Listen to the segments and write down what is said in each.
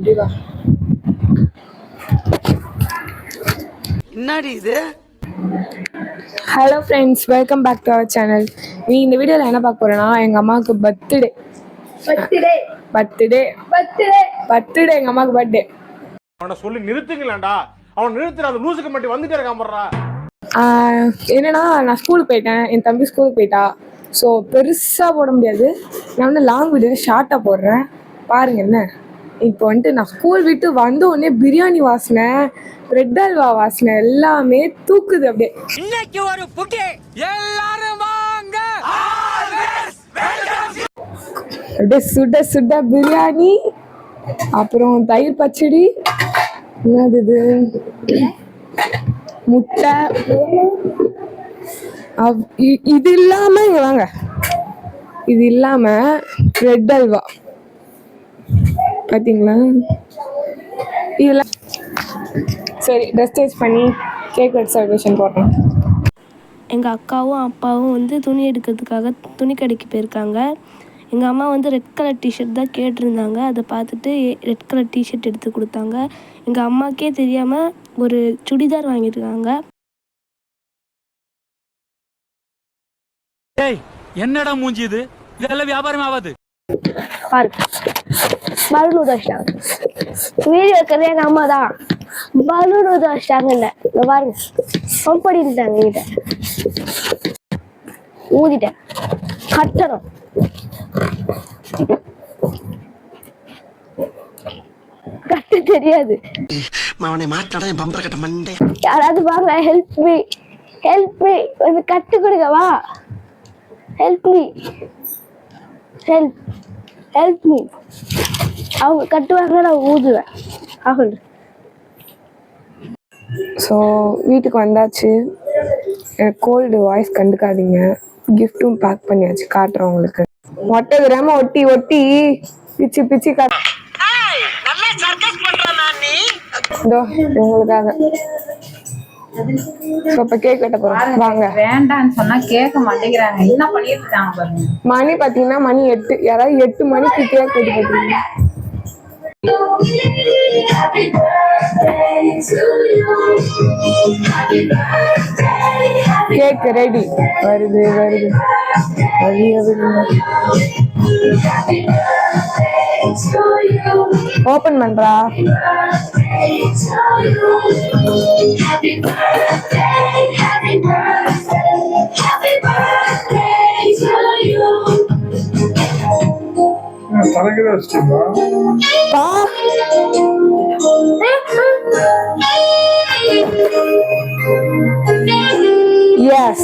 இப்படி வா. என்னடி இது? Hello friends, welcome back to our channel. நீ இந்த வீடியோவில் என்ன பார்க்க போறேன்னா, எங்கள் அம்மாவுக்கு பர்த்டே எங்கள் அம்மாவுக்கு பர்த்டே. அவனை சொல்லி நிறுத்துங்களேன்டா. அவன் நிறுத்துற அந்த லூசுக்கு மட்டும் வந்துட்டே இருக்கான் போடுறா. என்னன்னா, நான் ஸ்கூலுக்கு போயிட்டேன், என் தம்பி ஸ்கூலுக்கு போயிட்டா. ஸோ பெருசாக போட முடியாது. நான் வந்து லாங் வீடியோ ஷார்ட்டாக போடுறேன். பாருங்க என்ன. இப்போ வந்துட்டு நான் ஸ்கூல் விட்டு வந்த உடனே பிரியாணி வாசனை, பிரெட் அல்வா வாசனை எல்லாமே தூக்குது. அப்படியே இன்னைக்கு ஒரு புட்டி எல்லாரும் வாங்க. அப்படியே சுட சுட பிரியாணி, அப்புறம் தயிர் பச்சடி, என்னது இது, முட்டை, இது இல்லாம இங்க வாங்க, இது இல்லாம பிரெட் அல்வா பாத்தீங்களா. இதெல்லாம் சரி, ட்ரெஸ் சேஞ்ச் பண்ணி கேக் வெட் செலிப்ரேஷன் போடுறோம். எங்கள் அக்காவும் அப்பாவும் வந்து துணி எடுக்கிறதுக்காக துணி கடைக்கு போயிருக்காங்க. எங்கள் அம்மா வந்து ரெட் கலர் டிஷர்ட் தான் கேட்டிருந்தாங்க. அதை பார்த்துட்டு ரெட் கலர் டிஷர்ட் எடுத்து கொடுத்தாங்க. எங்கள் அம்மாக்கே தெரியாமல் ஒரு சுடிதார் வாங்கியிருக்காங்க. ஏய், என்னடா மூஞ்சி இது? இதெல்லாம் வியாபாரம் ஆகாது. பலூன் உதவிச்சிட்டாங்க. வீடியோ இருக்கிறதே எங்கள் அம்மா தான். பலூன் உதவிச்சிட்டாங்க. இல்லை பாருங்க, பண்ணிட்டாங்க. என்கிட்ட ஊதிட்டேன், கட்டணும். கட்ட தெரியாது. யாராவது வாங்க, ஹெல்ப் மீ, ஹெல்ப் மீ, வந்து கட்டு கொடுங்க, வா, help me, help, help me. அவங்க கட்டுவாங்க, நான் ஊதுவேன். ஆகல. ஸோ வீட்டுக்கு வந்தாச்சு. எனக்கு கோல்டு, வாய்ஸ் கண்டுக்காதீங்க. கிஃப்ட்டும் பேக் பண்ணியாச்சு, காட்டுறேன் உங்களுக்கு. ஒட்டை கிராம ஒட்டி ஒட்டி பிச்சு பிச்சு காட்டு. இதோ உங்களுக்காக. இப்ப கேக் வெட்ட போறோம், வாங்க. வேண்டான்னு சொன்னா கேட்க மாட்டேங்கிறாங்க. என்ன பண்ணிட்டு இருக்காங்க பாருங்க. மணி பாத்தீங்கன்னா மணி 8. யாராவது 8 மணிக்கு கேக் வெட்டி போட்டுருங்க. Cake ready. வருது வருது, ஓபன் பண்றா. Yes.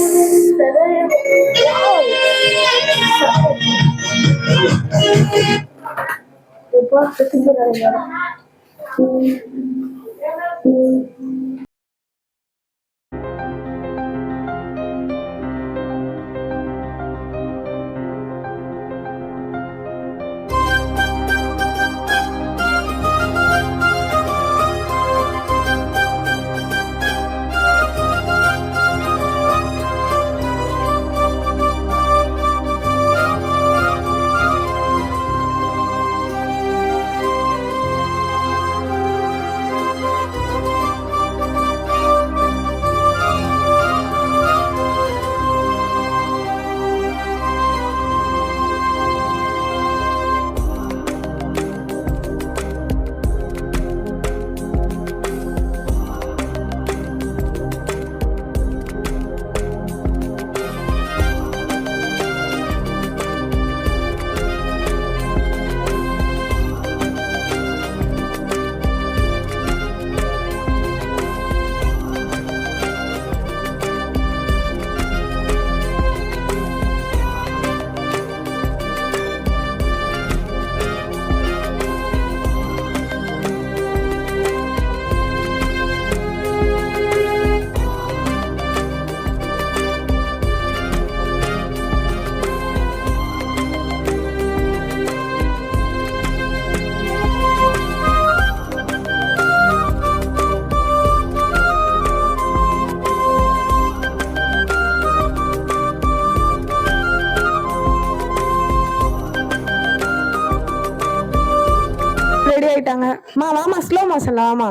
வாமா ஸ்லோ மோஷன்ல வாமா.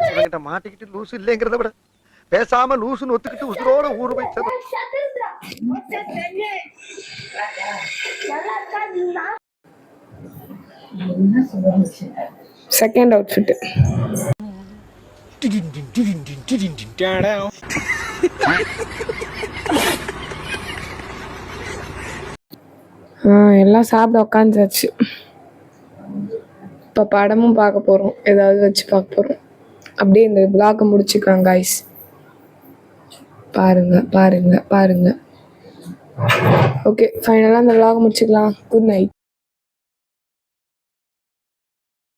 இவங்கிட்ட மாட்டிக்கிட்டு லூசு இல்லைங்கிறத விட பேசாம லூசுன்னு ஒத்துக்கிட்டு உசுரோட ஊரு போய் செகண்ட் அவுட்ஃபிட். எல்லாம் சாப்பிட உக்காந்துச்சு. இப்போ படமும் பார்க்க போகிறோம், ஏதாவது வச்சு பார்க்க போகிறோம். அப்படியே இந்த vlog முடிச்சுக்கலாம் காய்ஸ். பாருங்க. ஓகே, ஃபைனலாக இந்த vlog முடிச்சுக்கலாம். Good night.